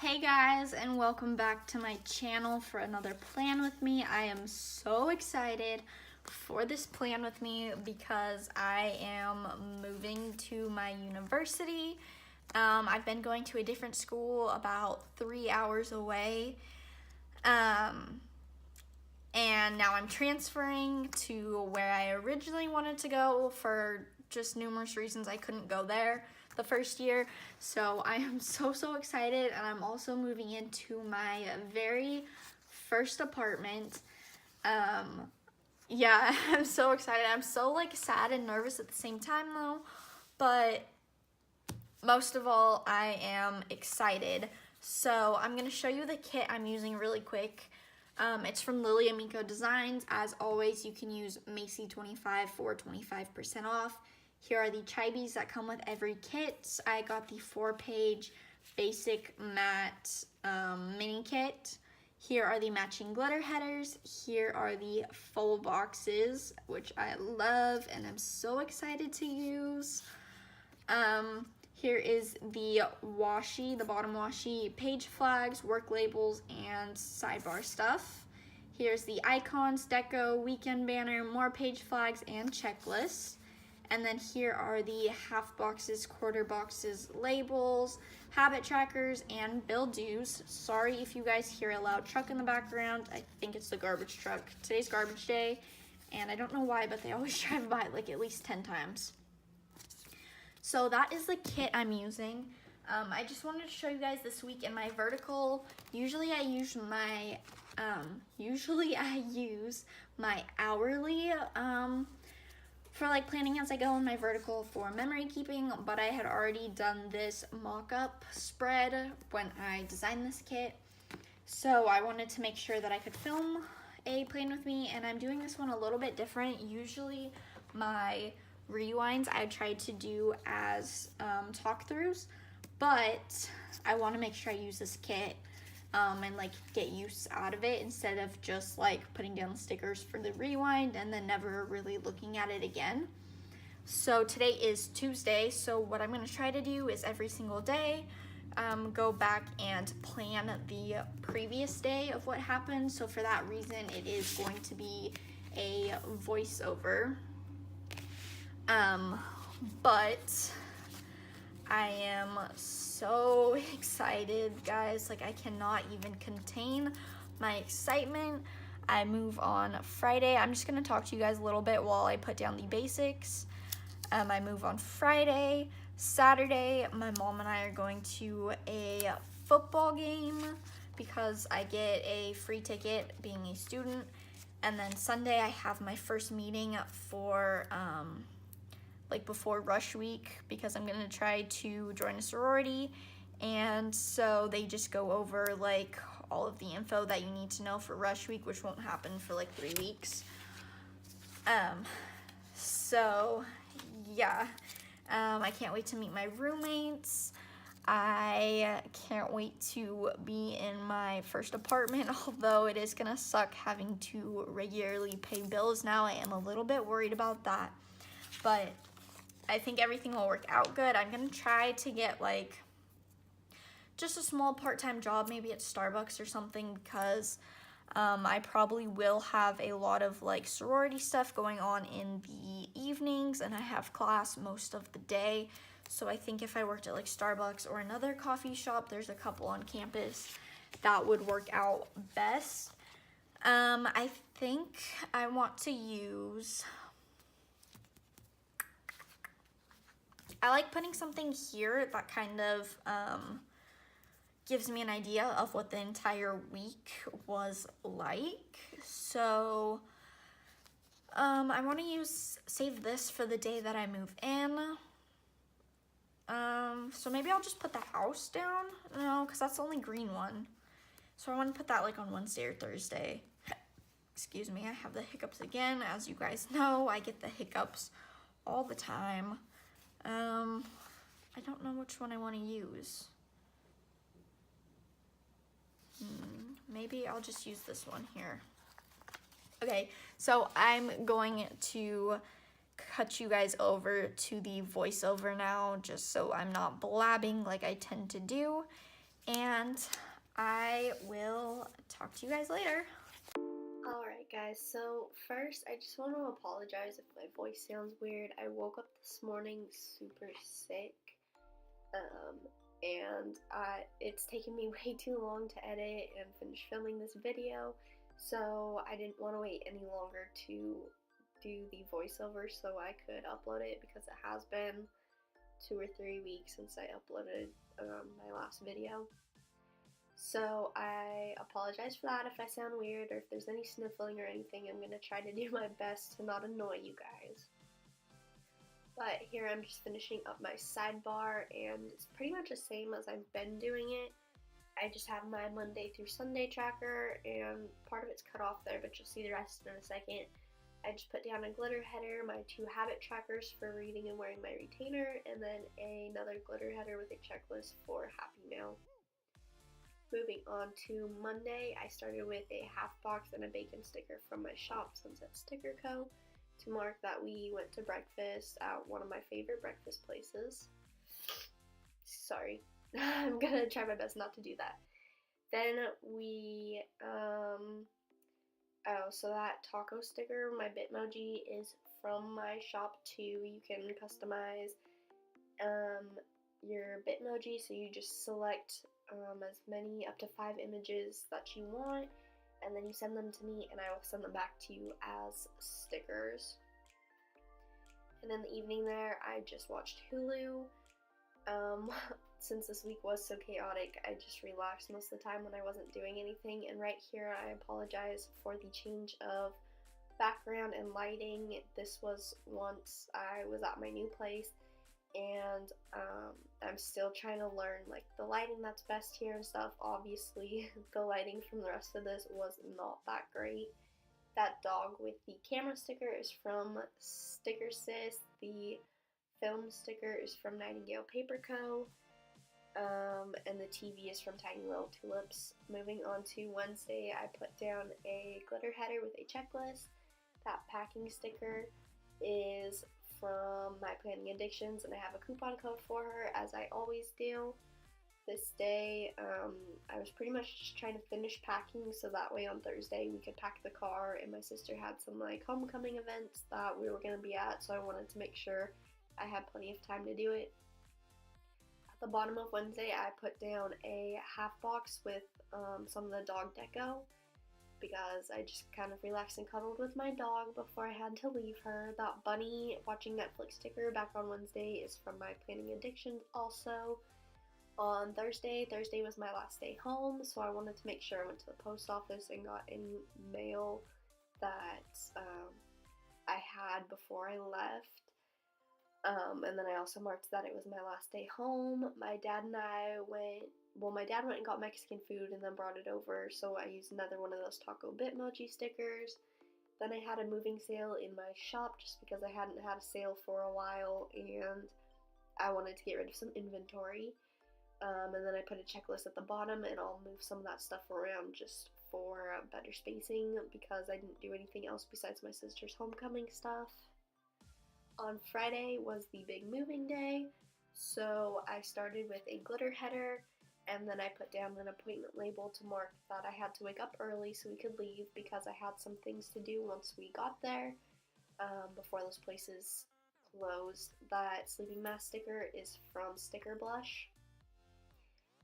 Hey guys, and welcome back to my channel for another plan with me. I am so excited for this plan with me because I am moving to my university. I've been going to a different school about 3 hours away. And now I'm transferring to where I originally wanted to go for just numerous reasons. I couldn't go there the first year, so I am so excited, and I'm also moving into my very first apartment. Yeah, I'm so excited. I'm so sad and nervous at the same time though, but most of all I am excited. So I'm gonna show you the kit I'm using really quick. It's from Meeko Designs. As always, you can use Macy25 for 25% off. Here are the chibis that come with every kit. I got the 4-page basic matte mini kit. Here are the matching glitter headers. Here are the full boxes, which I love and I'm so excited to use. Here is the washi, the bottom washi, page flags, work labels, and sidebar stuff. Here's the icons, deco, weekend banner, more page flags, and checklists. And then here are the half boxes, quarter boxes, labels, habit trackers, and bill dues. Sorry if you guys hear a loud truck in the background. I think it's the garbage truck. Today's garbage day, and I don't know why, but they always drive by like at least 10 times. So that is the kit I'm using. I just wanted to show you guys this week in my vertical. Usually I use my hourly for planning as I go in my vertical for memory keeping, but I had already done this mock-up spread when I designed this kit. So I wanted to make sure that I could film a plan with me, and I'm doing this one a little bit different. Usually my rewinds I tried to do as talk-throughs, but I want to make sure I use this kit and get use out of it instead of just putting down the stickers for the rewind and then never really looking at it again. So today is Tuesday, so what I'm going to try to do is every single day go back and plan the previous day of what happened. So for that reason, it is going to be a voiceover. But I am so excited, guys. I cannot even contain my excitement. I move on Friday. I'm just gonna talk to you guys a little bit while I put down the basics. I move on Friday. Saturday, my mom and I are going to a football game because I get a free ticket being a student. And then Sunday, I have my first meeting for before rush week because I'm gonna try to join a sorority, and so they just go over all of the info that you need to know for rush week, which won't happen for 3 weeks. So yeah, I can't wait to meet my roommates. I can't wait to be in my first apartment, although it is gonna suck having to regularly pay bills now. I am a little bit worried about that, but I think everything will work out good. I'm gonna try to get just a small part-time job, maybe at Starbucks or something, because I probably will have a lot of sorority stuff going on in the evenings, and I have class most of the day. So I think if I worked at Starbucks or another coffee shop, there's a couple on campus, that would work out best. I think I want to use, I like putting something here that kind of gives me an idea of what the entire week was like. So I want to save this for the day that I move in. So maybe I'll just put the house down. No, because that's the only green one. So I want to put that on Wednesday or Thursday. Excuse me, I have the hiccups again. As you guys know, I get the hiccups all the time. I don't know which one I want to use. Maybe I'll just use this one here. Okay, so I'm going to cut you guys over to the voiceover now, just so I'm not blabbing like I tend to do. and I will talk to you guys later. Alright guys, so first I just want to apologize if my voice sounds weird. I woke up this morning super sick, and it's taken me way too long to edit and finish filming this video, so I didn't want to wait any longer to do the voiceover so I could upload it, because it has been 2 or 3 weeks since I uploaded my last video. So I apologize for that if I sound weird or if there's any sniffling or anything. I'm going to try to do my best to not annoy you guys. But here I'm just finishing up my sidebar, and it's pretty much the same as I've been doing it. I just have my Monday through Sunday tracker, and part of it's cut off there, but you'll see the rest in a second. I just put down a glitter header, my 2 habit trackers for reading and wearing my retainer, and then another glitter header with a checklist for Happy Mail. Moving on to Monday, I started with a half box and a bacon sticker from my shop, Sunset Sticker Co., to mark that we went to breakfast at one of my favorite breakfast places. Sorry, I'm gonna try my best not to do that. Then we, so that taco sticker, my Bitmoji, is from my shop too. You can customize your Bitmoji, so you just select as many, up to 5 images that you want, and then you send them to me and I will send them back to you as stickers. And in the evening there, I just watched Hulu. Since this week was so chaotic, I just relaxed most of the time when I wasn't doing anything, and right here I apologize for the change of background and lighting. This was once I was at my new place, and I'm still trying to learn like the lighting that's best here and stuff. Obviously the lighting from the rest of this was not that great. That dog with the camera sticker is from Sticker Sis. The film sticker is from Nightingale Paper Co. And the TV is from Tiny Little Tulips. Moving on to Wednesday, I put down a glitter header with a checklist. That packing sticker is from My Planning Addictions, and I have a coupon code for her, as I always do. This day, I was pretty much just trying to finish packing so that way on Thursday we could pack the car, and my sister had some like homecoming events that we were going to be at, so I wanted to make sure I had plenty of time to do it. At the bottom of Wednesday, I put down a half box with some of the dog deco, because I just kind of relaxed and cuddled with my dog before I had to leave her. That bunny watching Netflix sticker back on Wednesday is from My Planning Addictions also. On Thursday was my last day home, so I wanted to make sure I went to the post office and got any mail that I had before I left. And then I also marked that it was my last day home. My dad went and got Mexican food and then brought it over, so I used another one of those taco Bitmoji stickers. Then I had a moving sale in my shop just because I hadn't had a sale for a while and I wanted to get rid of some inventory. And then I put a checklist at the bottom, and I'll move some of that stuff around just for better spacing because I didn't do anything else besides my sister's homecoming stuff. On Friday was the big moving day, so I started with a glitter header, and then I put down an appointment label to mark that I had to wake up early so we could leave because I had some things to do once we got there before those places closed. That sleeping mask sticker is from Sticker Blush.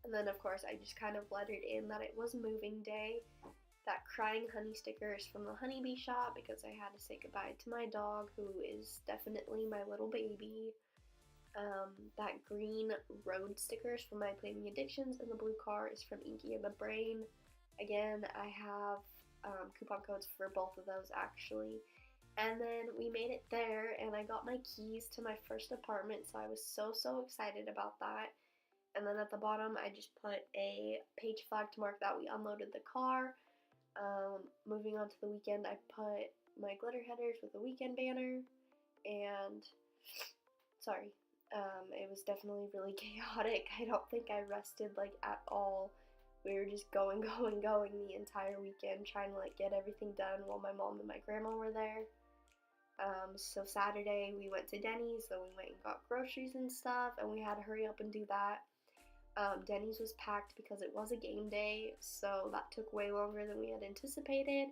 And then of course I just kind of lettered in that it was moving day. That crying honey sticker is from the honeybee shop because I had to say goodbye to my dog, who is definitely my little baby. That green road sticker is from My Planning Addictions, and the blue car is from Inky and the Brain. Again, I have coupon codes for both of those actually. And then we made it there, and I got my keys to my first apartment, so I was so excited about that. And then at the bottom, I just put a page flag to mark that we unloaded the car. Moving on to the weekend, I put my glitter headers with a weekend banner, and it was definitely really chaotic. I don't think I rested like at all. We were just going the entire weekend, trying to like get everything done while my mom and my grandma were there. So Saturday we went to Denny's, so we went and got groceries and stuff, and we had to hurry up and do that. Denny's was packed because it was a game day, so that took way longer than we had anticipated.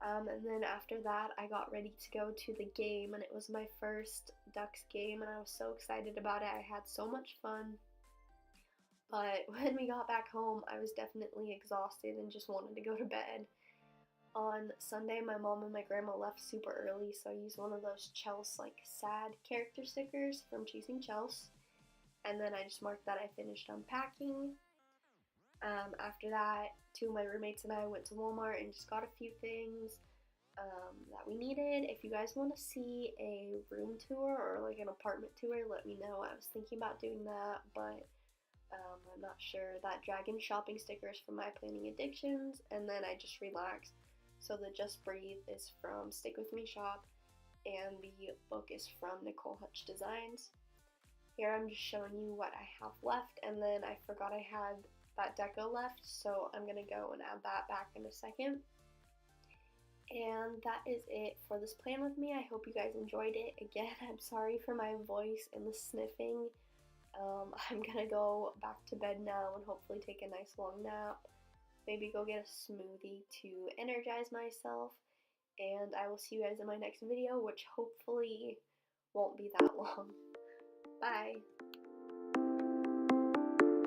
And then after that, I got ready to go to the game, and it was my first Ducks game, and I was so excited about it. I had so much fun. But when we got back home, I was definitely exhausted and just wanted to go to bed. On Sunday, my mom and my grandma left super early, so I used one of those Chelsea, like, sad character stickers from Chasing Chelsea. And then I just marked that I finished unpacking. After that, two of my roommates and I went to Walmart and just got a few things that we needed. If you guys want to see a room tour or like an apartment tour, let me know. I was thinking about doing that, but I'm not sure. That dragon shopping sticker is from My Planning Addictions, and then I Just Relax. So the Just Breathe is from Stick With Me Shop, and the book is from Nicole Hutch Designs. Here I'm just showing you what I have left, and then I forgot I had that deco left, so I'm gonna go and add that back in a second. And that is it for this plan with me. I hope you guys enjoyed it. Again, I'm sorry for my voice and the sniffing. I'm gonna go back to bed now and hopefully take a nice long nap. Maybe go get a smoothie to energize myself. And I will see you guys in my next video, which hopefully won't be that long. Bye!